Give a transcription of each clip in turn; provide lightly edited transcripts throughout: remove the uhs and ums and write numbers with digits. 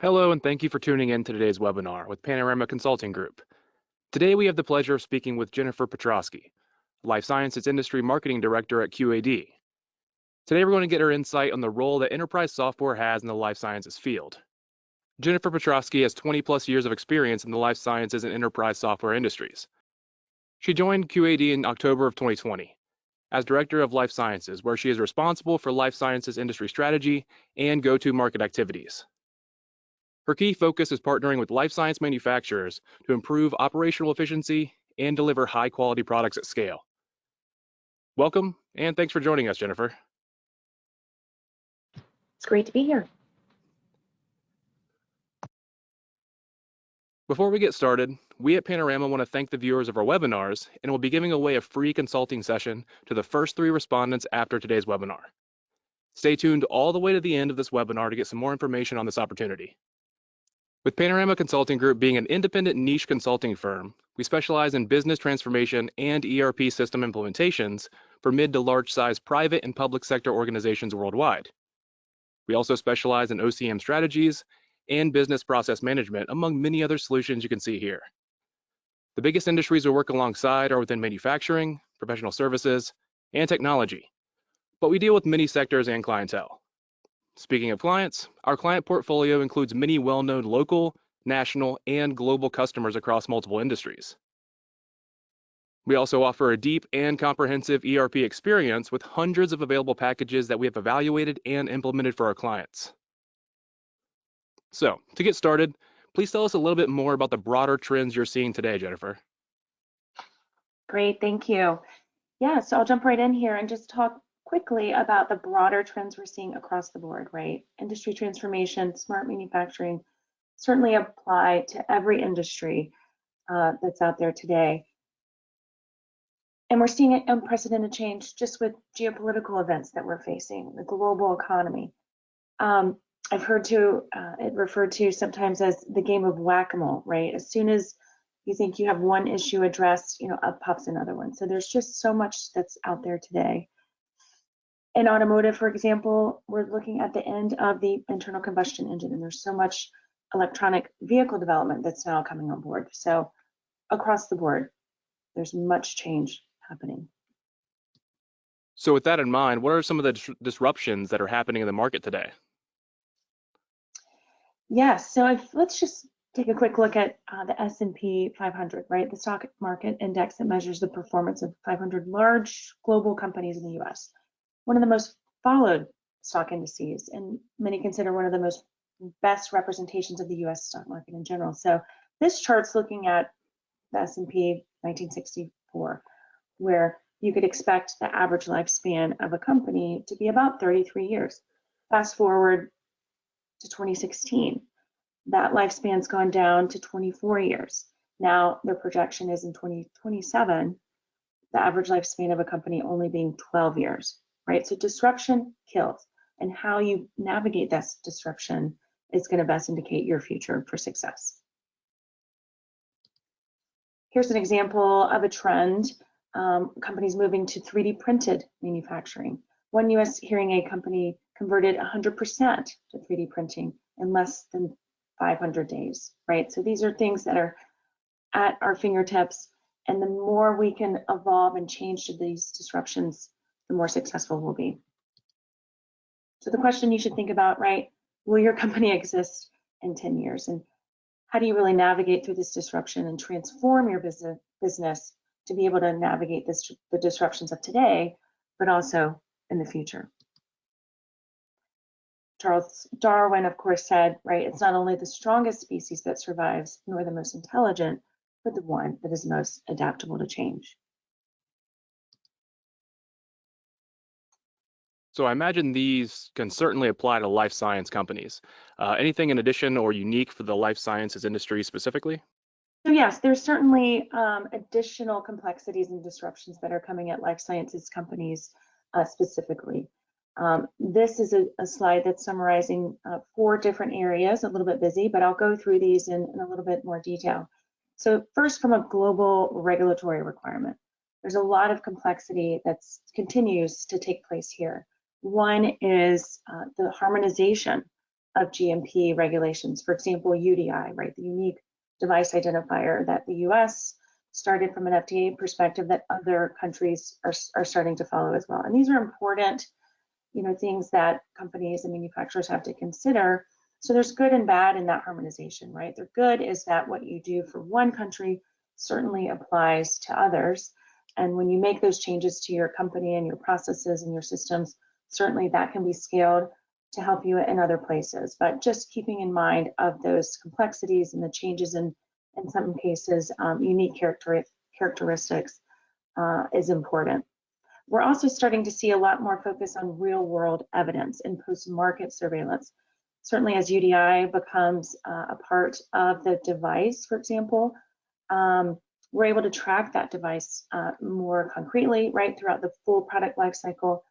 Hello, and thank you for tuning in to today's webinar with Panorama Consulting Group. Today, we have the pleasure of speaking with Jennifer Petrosky, Life Sciences Industry Marketing Director at QAD. Today, we're going to get her insight on the role that enterprise software has in the life sciences field. Jennifer Petrosky has 20 plus years of experience in the life sciences and enterprise software industries. She joined QAD in October of 2020 as Director of Life Sciences, where she is responsible for life sciences industry strategy and go-to-market activities. Her key focus is partnering with life science manufacturers to improve operational efficiency and deliver high-quality products at scale. Welcome, and thanks for joining us, Jennifer. It's great to be here. Before we get started, we at Panorama want to thank the viewers of our webinars, and we'll be giving away a free consulting session to the first 3 respondents after today's webinar. Stay tuned all the way to the end of this webinar to get some more information on this opportunity. With Panorama Consulting Group being an independent niche consulting firm, we specialize in business transformation and ERP system implementations for mid to large size private and public sector organizations worldwide. We also specialize in OCM strategies and business process management, among many other solutions you can see here. The biggest industries we work alongside are within manufacturing, professional services, and technology, but we deal with many sectors and clientele. Speaking of clients, our client portfolio includes many well-known local, national, and global customers across multiple industries. We also offer a deep and comprehensive ERP experience with hundreds of available packages that we have evaluated and implemented for our clients. So, to get started, please tell us a little bit more about the broader trends you're seeing today, Jennifer. Great, thank you. Yeah, so I'll jump right in here and just talk quickly about the broader trends we're seeing across the board, right? Industry transformation, smart manufacturing certainly apply to every industry that's out there today. And we're seeing an unprecedented change just with geopolitical events that we're facing, the global economy. I've heard it referred to sometimes as the game of whack-a-mole, right? As soon as you think you have one issue addressed, up pops another one. So there's just so much that's out there today. In automotive, for example, we're looking at the end of the internal combustion engine, and there's so much electronic vehicle development that's now coming on board. So across the board, there's much change happening. So with that in mind, what are some of the disruptions that are happening in the market today? Yes, so let's just take a quick look at the S&P 500, right? The stock market index that measures the performance of 500 large global companies in the US. One of the most followed stock indices, and many consider one of the most best representations of the US stock market in general. So this chart's looking at the S&P 1964, where you could expect the average lifespan of a company to be about 33 years. Fast forward to 2016, that lifespan's gone down to 24 years. Now their projection is in 2027, the average lifespan of a company only being 12 years. Right, so disruption kills, and how you navigate that disruption is going to best indicate your future for success. Here's an example of a trend, companies moving to 3D printed manufacturing. One US hearing aid company converted 100% to 3D printing in less than 500 days, right? So these are things that are at our fingertips, and the more we can evolve and change to these disruptions, the more successful we'll be. So the question you should think about, right? Will your company exist in 10 years? And how do you really navigate through this disruption and transform your business to be able to navigate the disruptions of today, but also in the future? Charles Darwin, of course, said, right, it's not only the strongest species that survives, nor the most intelligent, but the one that is most adaptable to change. So I imagine these can certainly apply to life science companies. Anything in addition or unique for the life sciences industry specifically? So yes, there's certainly additional complexities and disruptions that are coming at life sciences companies specifically. This is a slide that's summarizing 4 different areas, a little bit busy, but I'll go through these in a little bit more detail. So first, from a global regulatory requirement, there's a lot of complexity that continues to take place here. One is the harmonization of GMP regulations. For example, UDI, right, the unique device identifier that the US started from an FDA perspective that other countries are starting to follow as well. And these are important, things that companies and manufacturers have to consider. So there's good and bad in that harmonization, right? The good is that what you do for one country certainly applies to others. And when you make those changes to your company and your processes and your systems, certainly that can be scaled to help you in other places. But just keeping in mind of those complexities and the changes in some cases, unique characteristics is important. We're also starting to see a lot more focus on real world evidence and post-market surveillance. Certainly as UDI becomes a part of the device, for example, we're able to track that device more concretely, right, throughout the full product life cycle.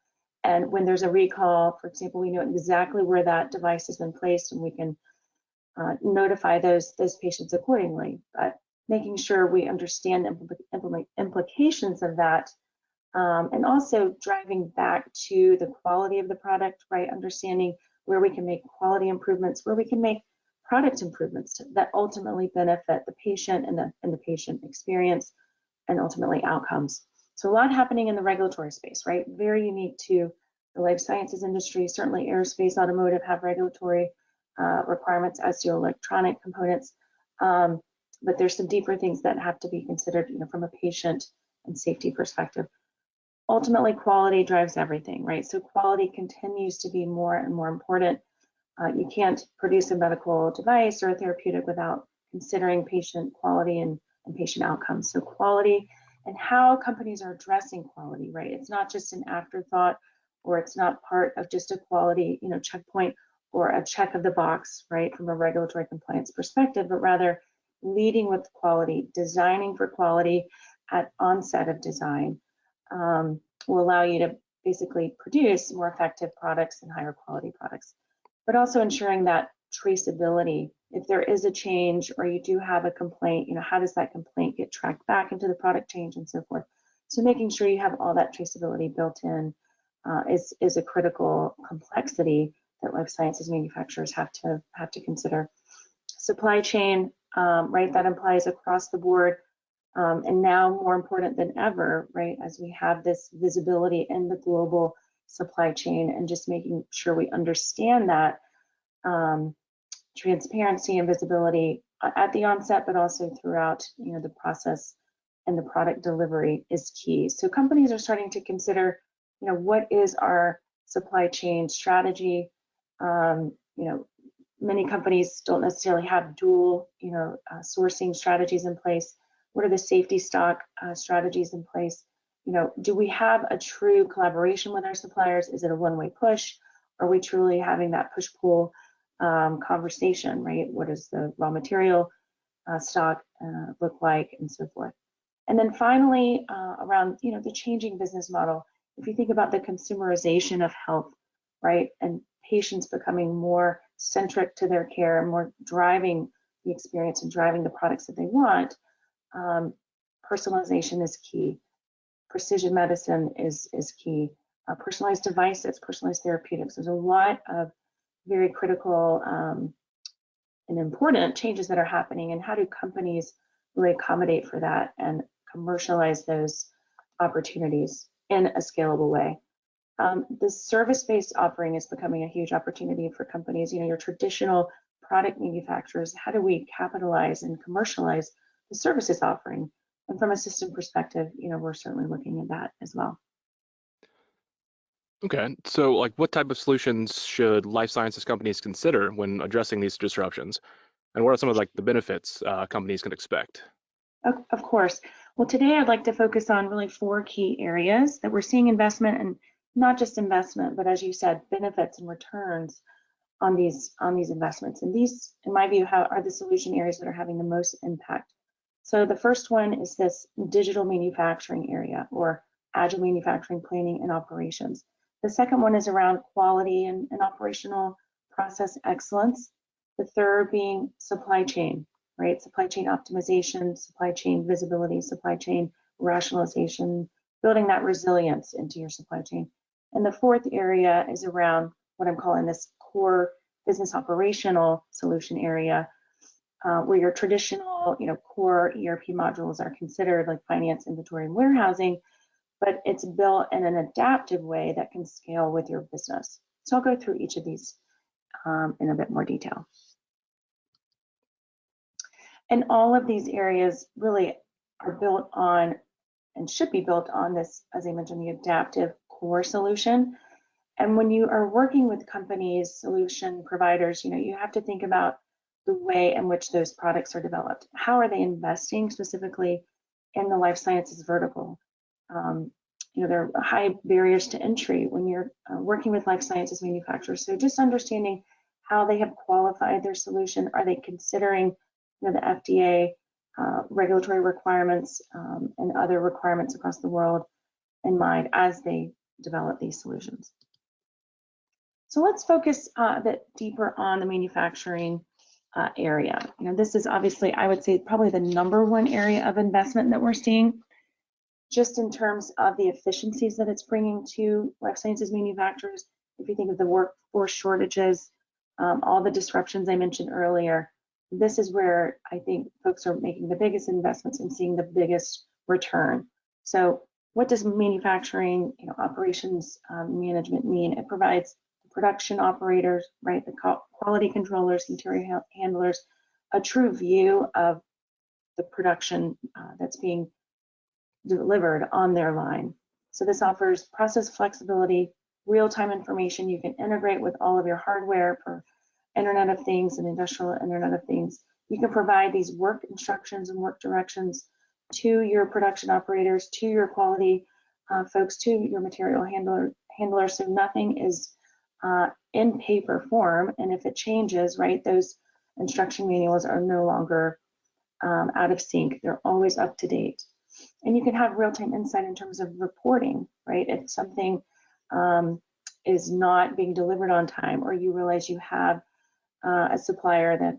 And when there's a recall, for example, we know exactly where that device has been placed, and we can notify those patients accordingly. But making sure we understand the implications of that, and also driving back to the quality of the product, right? Understanding where we can make quality improvements, where we can make product improvements that ultimately benefit the patient and the patient experience and ultimately outcomes. So a lot happening in the regulatory space, right? Very unique to the life sciences industry. Certainly aerospace, automotive have regulatory requirements as do electronic components. But there's some deeper things that have to be considered, from a patient and safety perspective. Ultimately, quality drives everything, right? So quality continues to be more and more important. You can't produce a medical device or a therapeutic without considering patient quality and patient outcomes. So quality and how companies are addressing quality, right? It's not just an afterthought, or it's not part of just a quality, checkpoint or a check of the box, right, from a regulatory compliance perspective, but rather leading with quality, designing for quality at onset of design will allow you to basically produce more effective products and higher quality products, but also ensuring that traceability. If there is a change or you do have a complaint, how does that complaint get tracked back into the product change and so forth? So making sure you have all that traceability built in is a critical complexity that life sciences manufacturers have to consider. Supply chain, right, that applies across the board, and now more important than ever, right, as we have this visibility in the global supply chain, and just making sure we understand that transparency and visibility at the onset, but also throughout, the process and the product delivery is key. So companies are starting to consider, what is our supply chain strategy? Many companies don't necessarily have dual, sourcing strategies in place. What are the safety stock strategies in place? Do we have a true collaboration with our suppliers? Is it a one-way push? Are we truly having that push-pull conversation, right? What does the raw material stock look like, and so forth? And then finally, around, the changing business model. If you think about the consumerization of health, right, and patients becoming more centric to their care and more driving the experience and driving the products that they want, personalization is key. Precision medicine is key. Personalized devices, personalized therapeutics. There's a lot of very critical and important changes that are happening, and how do companies really accommodate for that and commercialize those opportunities in a scalable way. The service-based offering is becoming a huge opportunity for companies. Your traditional product manufacturers, how do we capitalize and commercialize the services offering? And from a system perspective, we're certainly looking at that as well. Okay, so what type of solutions should life sciences companies consider when addressing these disruptions? And what are some of the benefits companies can expect? Of course. Well, today I'd like to focus on really 4 key areas that we're seeing investment, and not just investment, but as you said, benefits and returns on these investments. And these, in my view, are the solution areas that are having the most impact. So the first one is this digital manufacturing area, or agile manufacturing planning and operations. The second one is around quality and operational process excellence. The third being supply chain, right? Supply chain optimization, supply chain visibility, supply chain rationalization, building that resilience into your supply chain. And the fourth area is around what I'm calling this core business operational solution area, where your traditional, core ERP modules are considered, like finance, inventory, and warehousing, but it's built in an adaptive way that can scale with your business. So I'll go through each of these in a bit more detail. And all of these areas really are built on and should be built on this, as I mentioned, the adaptive core solution. And when you are working with companies, solution providers, you have to think about the way in which those products are developed. How are they investing specifically in the life sciences vertical? There are high barriers to entry when you're working with life sciences manufacturers. So just understanding how they have qualified their solution. Are they considering the FDA regulatory requirements and other requirements across the world in mind as they develop these solutions? So let's focus a bit deeper on the manufacturing area. This is obviously, I would say, probably the #1 area of investment that we're seeing, just in terms of the efficiencies that it's bringing to life sciences manufacturers. If you think of the workforce shortages, all the disruptions I mentioned earlier, this is where I think folks are making the biggest investments and seeing the biggest return. So what does manufacturing operations management mean? It provides production operators, right, the quality controllers, material handlers, a true view of the production that's being delivered on their line. So this offers process flexibility, real-time information you can integrate with all of your hardware for Internet of Things and industrial Internet of Things. You can provide these work instructions and work directions to your production operators, to your quality folks, to your material handlers, so nothing is in paper form, and if it changes, right, those instruction manuals are no longer out of sync. They're always up to date. And you can have real-time insight in terms of reporting, right? If something is not being delivered on time, or you realize you have a supplier that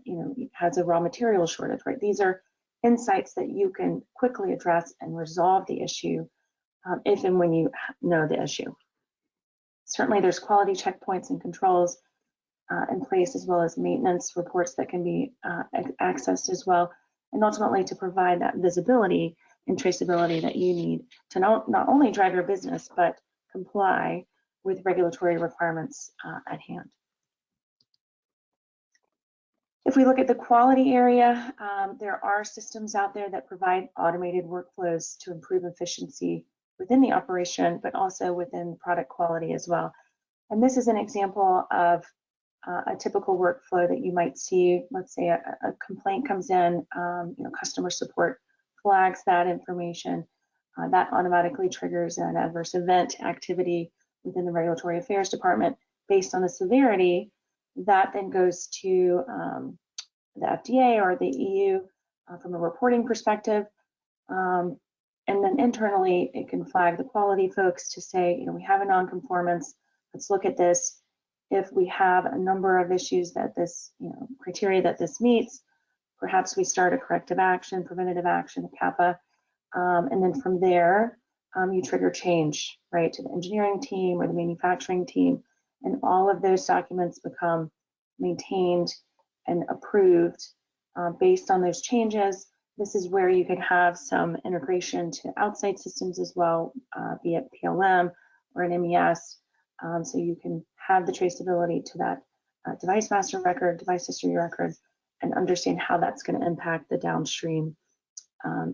has a raw material shortage, right? These are insights that you can quickly address and resolve the issue if and when you know the issue. Certainly there's quality checkpoints and controls in place, as well as maintenance reports that can be accessed as well, and ultimately to provide that visibility and traceability that you need to not only drive your business, but comply with regulatory requirements at hand. If we look at the quality area, there are systems out there that provide automated workflows to improve efficiency within the operation, but also within product quality as well. And this is an example of a typical workflow that you might see. Let's say a complaint comes in, customer support flags that information. That automatically triggers an adverse event activity within the regulatory affairs department based on the severity. That then goes to the FDA or the EU from a reporting perspective. And then internally, it can flag the quality folks to say, we have a non-conformance. Let's look at this. If we have a number of issues that this, criteria that this meets, perhaps we start a corrective action, preventative action, a CAPA, and then from there, you trigger change, right, to the engineering team or the manufacturing team, and all of those documents become maintained and approved based on those changes. This is where you could have some integration to outside systems as well, be it PLM or an MES, so you can have the traceability to that device master record, device history record, and understand how that's going to impact the downstream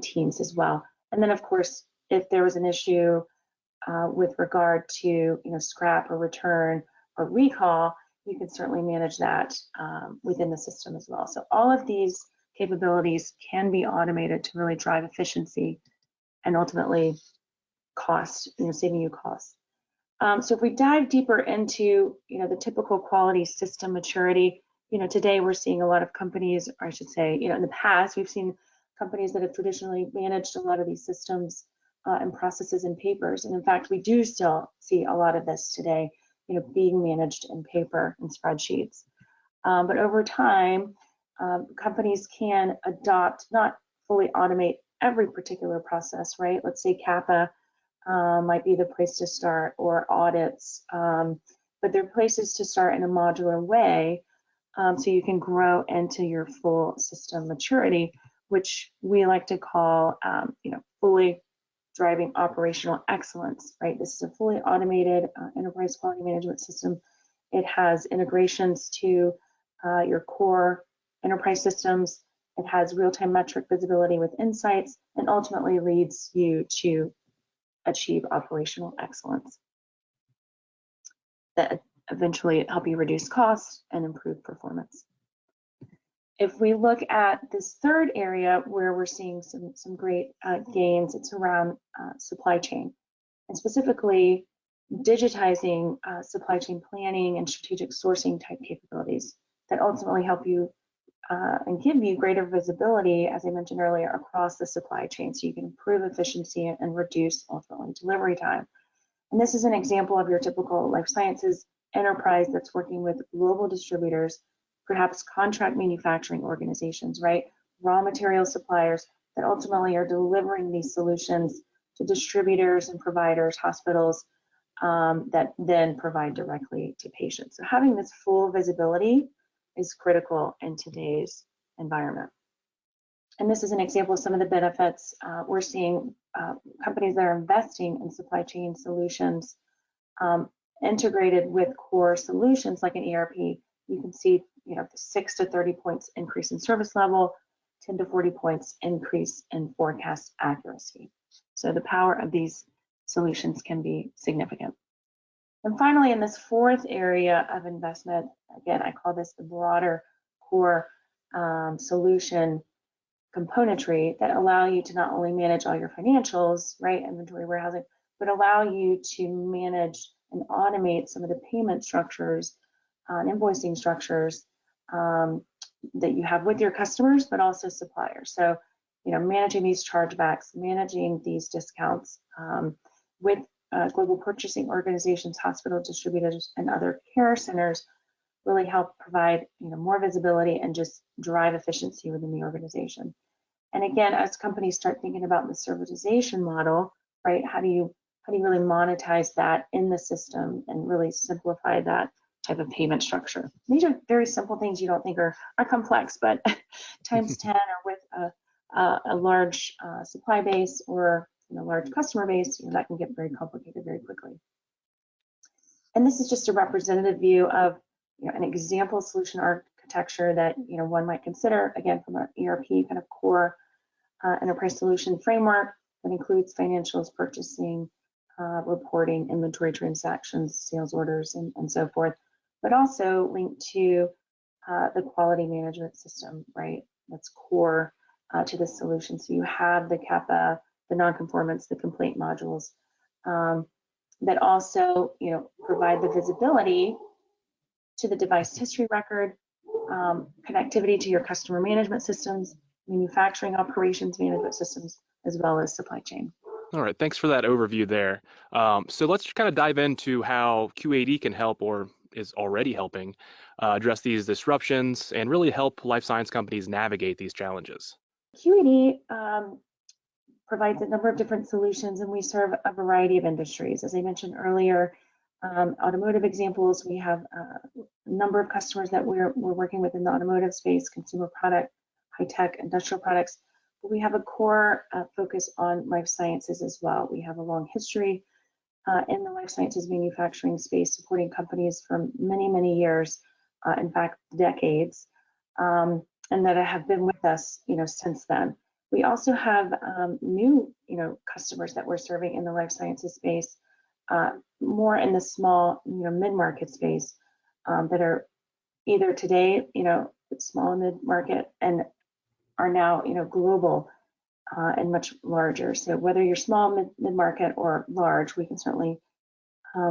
teams as well. And then, of course, if there was an issue with regard to scrap or return or recall, you can certainly manage that within the system as well. So all of these capabilities can be automated to really drive efficiency and ultimately cost, saving you costs. So if we dive deeper into the typical quality system maturity, today we're seeing a lot of companies, or I should say, in the past we've seen companies that have traditionally managed a lot of these systems and processes in papers, and in fact we do still see a lot of this today, being managed in paper and spreadsheets. But over time, companies can adopt, not fully automate every particular process, right? Let's say CAPA might be the place to start, or audits, but they're places to start in a modular way so you can grow into your full system maturity, which we like to call, fully driving operational excellence, right? This is a fully automated enterprise quality management system. It has integrations to your core enterprise systems. It has real-time metric visibility with insights, and ultimately leads you to achieve operational excellence that eventually help you reduce costs and improve performance. If we look at this third area where we're seeing some great gains, it's around supply chain, and specifically digitizing supply chain planning and strategic sourcing type capabilities that ultimately help you and give you greater visibility, as I mentioned earlier, across the supply chain, so you can improve efficiency and reduce ultimately delivery time. And this is an example of your typical life sciences enterprise that's working with global distributors, perhaps contract manufacturing organizations, right? Raw material suppliers that ultimately are delivering these solutions to distributors and providers, hospitals, that then provide directly to patients. So having this full visibility is critical in today's environment. And this is an example of some of the benefits. We're seeing companies that are investing in supply chain solutions integrated with core solutions like an ERP. You can see, 6 to 30 points increase in service level, 10 to 40 points increase in forecast accuracy. So the power of these solutions can be significant. And finally, in this fourth area of investment, again, I call this the broader core solution componentry that allow you to not only manage all your financials, right, inventory, warehousing, but allow you to manage and automate some of the payment structures and invoicing structures that you have with your customers, but also suppliers. So, managing these chargebacks, managing these discounts with global purchasing organizations, hospital distributors, and other care centers really help provide more visibility and just drive efficiency within the organization. And again, as companies start thinking about the servitization model, right, how do you really monetize that in the system and really simplify that type of payment structure? These are very simple things you don't think are complex, but times 10 or with a large supply base or large customer base, that can get very complicated very quickly. And this is just a representative view of an example solution architecture that one might consider, again, from an ERP kind of core enterprise solution framework that includes financials, purchasing, reporting, inventory transactions, sales orders, and so forth, but also linked to the quality management system, right? That's core to this solution. So you have the CAPA, the non-conformance, the complaint modules that also, provide the visibility to the device history record, connectivity to your customer management systems, manufacturing operations management systems, as well as supply chain. All right, thanks for that overview there. So let's kind of dive into how QAD can help, or is already helping, address these disruptions and really help life science companies navigate these challenges. QAD provides a number of different solutions, and we serve a variety of industries. As I mentioned earlier, automotive examples, we have a number of customers that we're working with in the automotive space, consumer product, high-tech, industrial products. But we have a core focus on life sciences as well. We have a long history in the life sciences manufacturing space, supporting companies for many, many years, in fact, decades, and that have been with us, since then. We also have new, customers that we're serving in the life sciences space, more in the small, mid-market space, that are either today, small mid-market, and are now, global and much larger. So whether you're small, mid-market, or large, we can certainly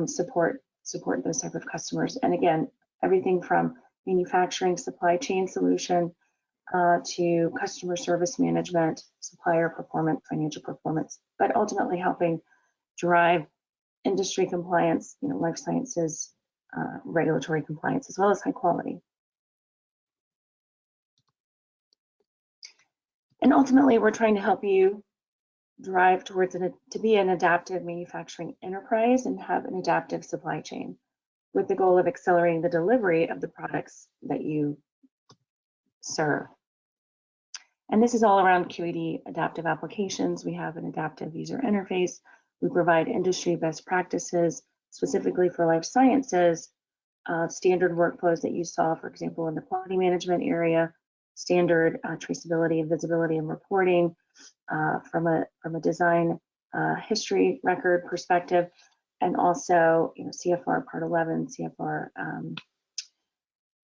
support those type of customers. And again, everything from manufacturing, supply chain solution, to customer service management, supplier performance, financial performance, but ultimately helping drive industry compliance, life sciences, regulatory compliance, as well as high quality. And ultimately, we're trying to help you drive towards to be an adaptive manufacturing enterprise and have an adaptive supply chain. with the goal of accelerating the delivery of the products that you serve. And this is all around QAD Adaptive Applications. We have an adaptive user interface. We provide industry best practices, specifically for life sciences, standard workflows that you saw, for example, in the quality management area, standard traceability and visibility and reporting from a design history record perspective, and also CFR Part 11, CFR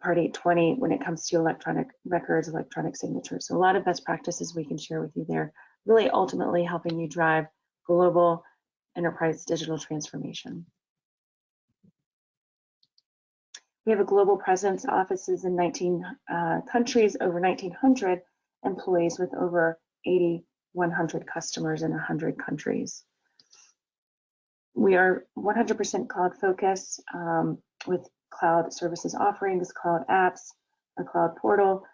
Part 820 when it comes to electronic records, electronic signatures. So a lot of best practices we can share with you there, really ultimately helping you drive global enterprise digital transformation. We have a global presence, offices in 19 countries, over 1,900 employees with over 8,100 customers in 100 countries. We are 100% cloud focused with cloud services offerings, cloud apps, a cloud portal,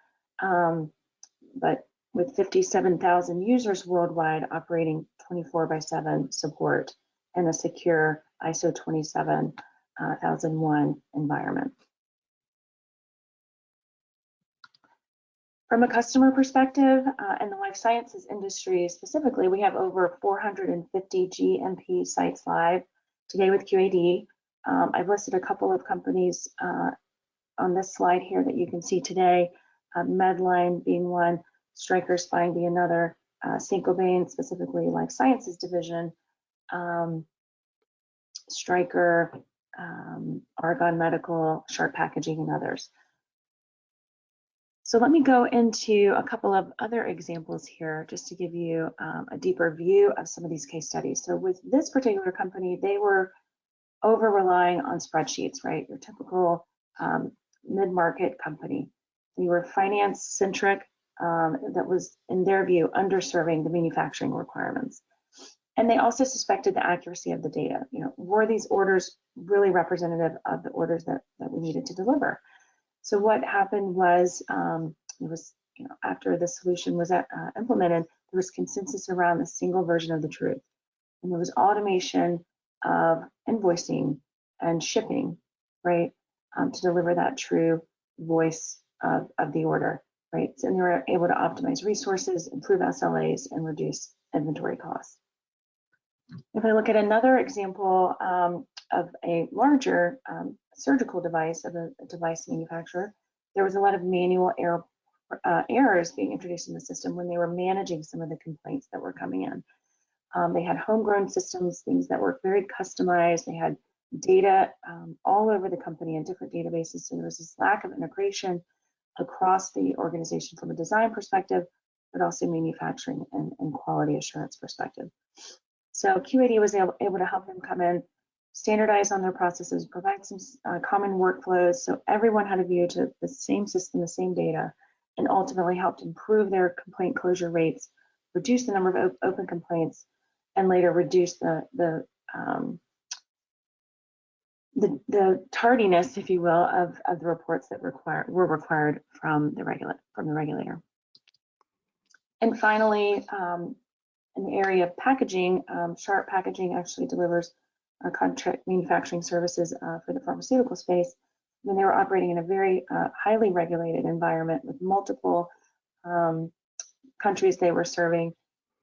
but with 57,000 users worldwide operating 24/7 support and a secure ISO 27001 environment. From a customer perspective, in the life sciences industry specifically, we have over 450 GMP sites live today with QAD. I've listed a couple of companies on this slide here that you can see today, Medline being one, Stryker Spine being another, Saint-Gobain, specifically life sciences division, Stryker, Argonne Medical, Sharp Packaging, and others. So let me go into a couple of other examples here just to give you a deeper view of some of these case studies. So with this particular company, they were over relying on spreadsheets, right? Your typical mid-market company. They were finance centric, that was, in their view, underserving the manufacturing requirements. And they also suspected the accuracy of the data. Were these orders really representative of the orders that we needed to deliver? So what happened was, after the solution was implemented, there was consensus around a single version of the truth. And there was automation of invoicing and shipping, right, to deliver that true voice of the order, right? And they were able to optimize resources, improve SLAs, and reduce inventory costs. If I look at another example of a larger surgical device, of a device manufacturer, there was a lot of manual errors being introduced in the system when they were managing some of the complaints that were coming in. They had homegrown systems, things that were very customized. They had data all over the company in different databases. So there was this lack of integration across the organization from a design perspective, but also manufacturing and quality assurance perspective. So QAD was able to help them come in, standardize on their processes, provide some common workflows, so everyone had a view to the same system, the same data, and ultimately helped improve their complaint closure rates, reduce the number of open complaints, and later reduce the tardiness, if you will, of the reports that were required from the regulator. And finally, in the area of packaging, Sharp Packaging actually delivers contract manufacturing services for the pharmaceutical space. When they were operating in a very highly regulated environment with multiple countries they were serving,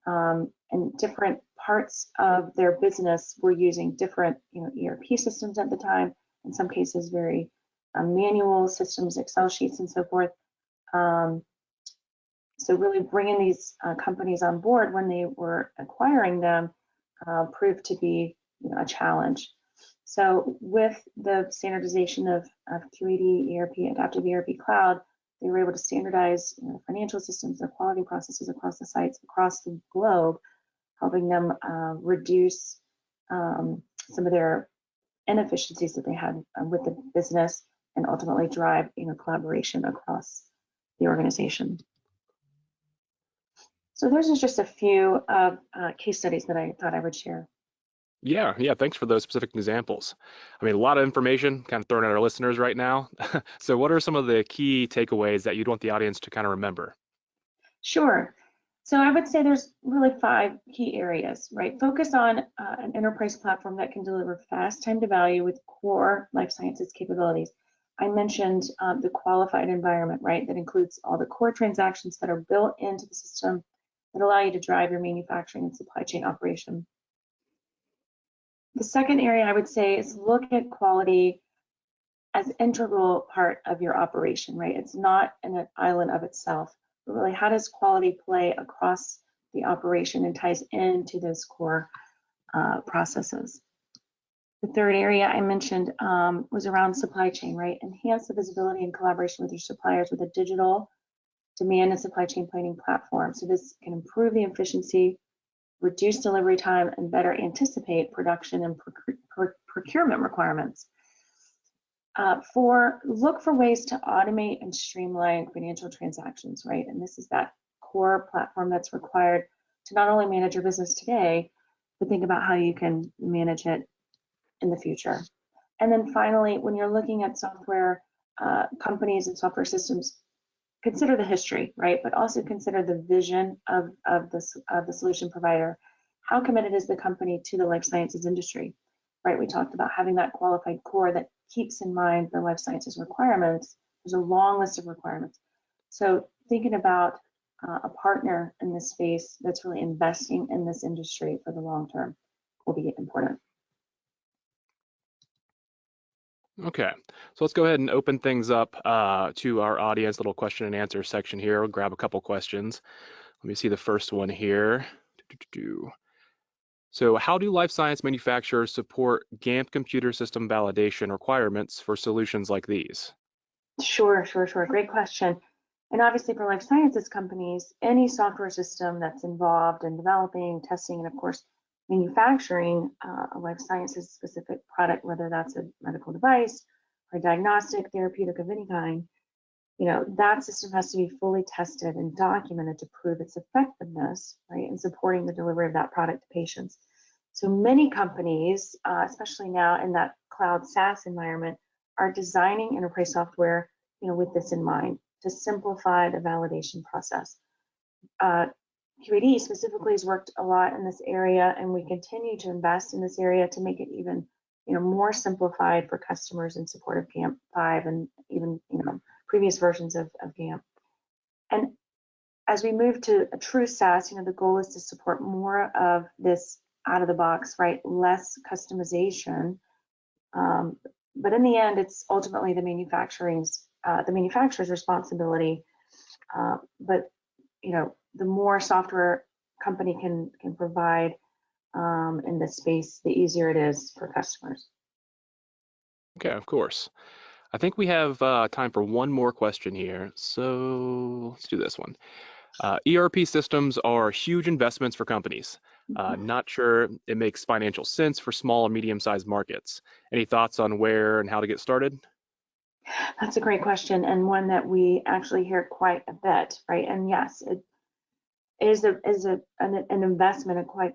and different parts of their business were using different ERP systems at the time, in some cases very manual systems, Excel sheets, and so forth. So really bringing these companies on board when they were acquiring them proved to be a challenge. So with the standardization of QAD ERP, Adaptive ERP Cloud, they were able to standardize financial systems, their quality processes across the sites, across the globe, helping them reduce some of their inefficiencies that they had with the business, and ultimately drive collaboration across the organization. So those are just a few case studies that I thought I would share. Yeah, thanks for those specific examples. I mean, a lot of information kind of thrown at our listeners right now. So what are some of the key takeaways that you'd want the audience to kind of remember? Sure. So I would say there's really 5 key areas, right? Focus on an enterprise platform that can deliver fast time to value with core life sciences capabilities. I mentioned the qualified environment, right? That includes all the core transactions that are built into the system that allow you to drive your manufacturing and supply chain operation. The second area I would say is look at quality as an integral part of your operation, right? It's not an island of itself, but really how does quality play across the operation and ties into those core processes. The third area I mentioned was around supply chain, right? Enhance the visibility and collaboration with your suppliers with a digital demand and supply chain planning platform. So this can improve the efficiency, reduce delivery time, and better anticipate production and procurement requirements. Look for ways to automate and streamline financial transactions, right? And this is that core platform that's required to not only manage your business today, but think about how you can manage it in the future. And then finally, when you're looking at software companies and software systems, consider the history, right? But also consider the vision of the solution provider. How committed is the company to the life sciences industry, right? We talked about having that qualified core that keeps in mind the life sciences requirements. There's a long list of requirements. So thinking about a partner in this space that's really investing in this industry for the long term will be important. Okay, so let's go ahead and open things up to our audience, little question and answer section here. We'll grab a couple questions. Let me see the first one here. So how do life science manufacturers support GAMP computer system validation requirements for solutions like these? Sure. Great question. And obviously for life sciences companies, any software system that's involved in developing, testing, and of course, manufacturing a life sciences specific product, whether that's a medical device or diagnostic, therapeutic of any kind, that system has to be fully tested and documented to prove its effectiveness, right, in supporting the delivery of that product to patients. So many companies, especially now in that cloud SaaS environment, are designing enterprise software, with this in mind to simplify the validation process. QAD specifically has worked a lot in this area, and we continue to invest in this area to make it even, more simplified for customers in support of GAMP 5 and even, previous versions of GAMP. And as we move to a true SaaS, the goal is to support more of this out of the box, right? Less customization. But in the end, it's ultimately the manufacturer's responsibility. But the more software company can provide in this space, the easier it is for customers. Okay, of course. I think we have time for one more question here. So let's do this one. ERP systems are huge investments for companies. Not sure it makes financial sense for small and medium-sized markets. Any thoughts on where and how to get started? That's a great question, and one that we actually hear quite a bit, right? And yes, it is an investment, a quite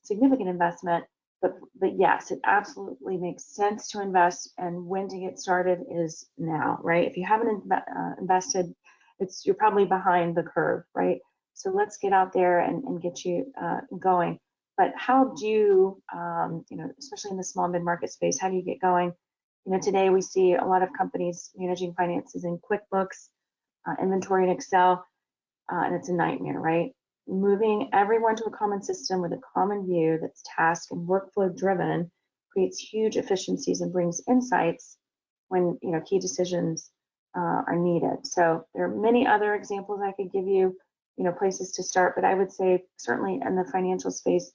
significant investment, but yes, it absolutely makes sense to invest, and when to get started is now, right? If you haven't invested, you're probably behind the curve, right? So let's get out there and get you going. But how do you, especially in the small mid-market space, how do you get going? Today we see a lot of companies managing finances in QuickBooks, inventory in Excel, and it's a nightmare, right? Moving everyone to a common system with a common view that's task and workflow driven creates huge efficiencies and brings insights when key decisions are needed. So there are many other examples I could give you, places to start, but I would say certainly in the financial space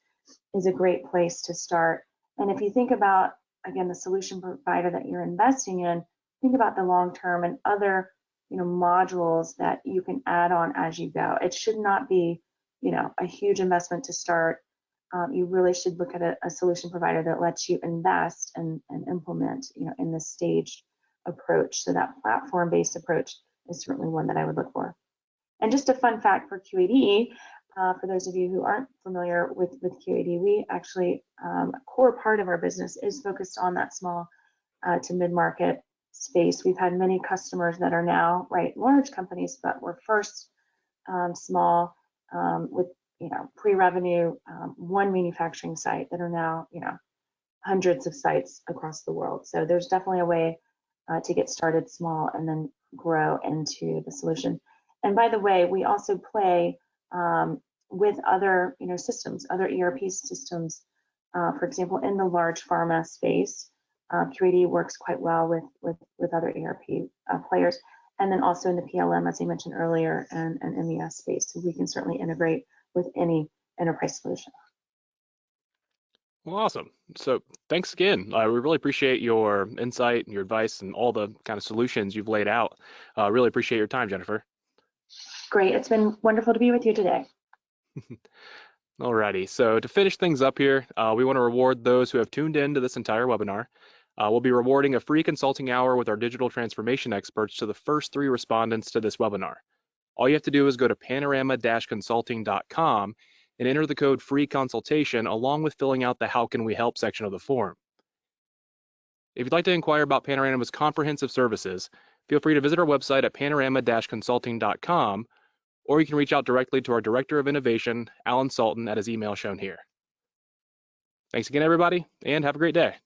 is a great place to start. And if you think about, again, the solution provider that you're investing in, think about the long term and other modules that you can add on as you go. It should not be a huge investment to start. You really should look at a solution provider that lets you invest and implement in this staged approach. So that platform-based approach is certainly one that I would look for. And just a fun fact for QAD, for those of you who aren't familiar with QAD, we actually, a core part of our business is focused on that small to mid-market space. We've had many customers that are now, right, large companies, but were first small with pre-revenue, one manufacturing site that are now hundreds of sites across the world. So there's definitely a way to get started small and then grow into the solution. And by the way, we also play with other systems, other ERP systems. For example, in the large pharma space, QAD works quite well with other ERP players. And then also in the PLM, as I mentioned earlier, and MES space. So we can certainly integrate with any enterprise solution. Well, awesome. So thanks again. We really appreciate your insight and your advice and all the kind of solutions you've laid out. Really appreciate your time, Jennifer. Great. It's been wonderful to be with you today. Alrighty. So to finish things up here, we want to reward those who have tuned in to this entire webinar. We'll be rewarding a free consulting hour with our digital transformation experts to the first 3 respondents to this webinar. All you have to do is go to panorama-consulting.com and enter the code free consultation along with filling out the how can we help section of the form. If you'd like to inquire about Panorama's comprehensive services, feel free to visit our website at panorama-consulting.com, or you can reach out directly to our Director of Innovation, Alan Sultan, at his email shown here. Thanks again, everybody, and have a great day.